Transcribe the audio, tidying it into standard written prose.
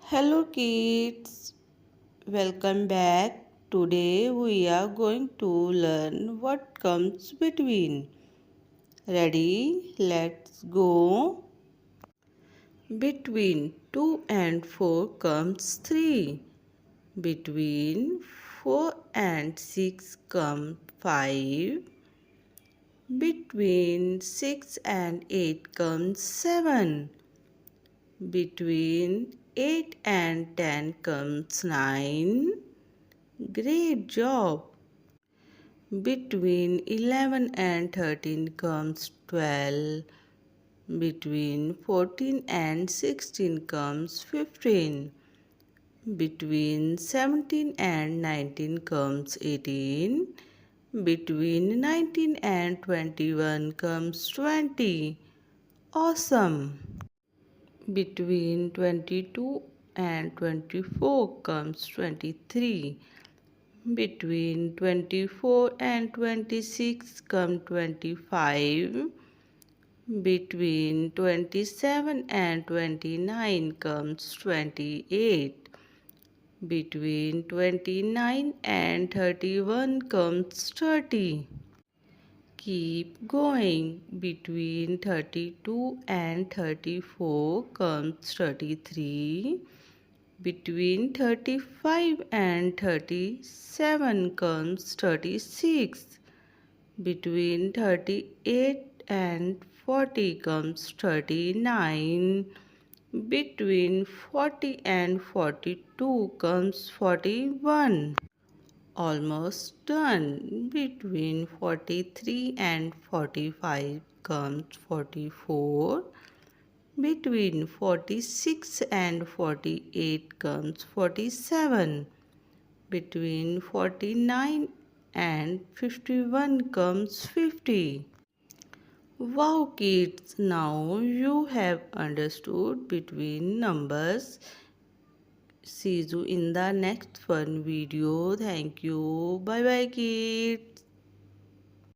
Hello kids, welcome back. Today we are going to learn what comes between. Ready? Let's go. Between 2 and 4 comes 3. Between 4 and 6 comes 5. Between 6 and 8 comes 7. Between 8 and 10 comes 9. Great job! Between 11 and 13 comes 12. Between 14 and 16 comes 15. Between 17 and 19 comes 18. Between 19 and 21 comes 20. Awesome! Between 22 and 24 comes 23. Between 24 and 26 come 25. Between 27 and 29 comes 28. Between 29 and 31 comes 30. Keep going. Between 32 and 34 comes 33. Between 35 and 37 comes 36. Between 38 and 40 comes 39. Between 40 and 42 comes 41. Almost done. Between 43 and 45 comes 44. Between 46 and 48 comes 47. Between 49 and 51 comes 50. Wow kids, now you have understood between numbers. See you in the next fun video. Thank you. Bye bye kids.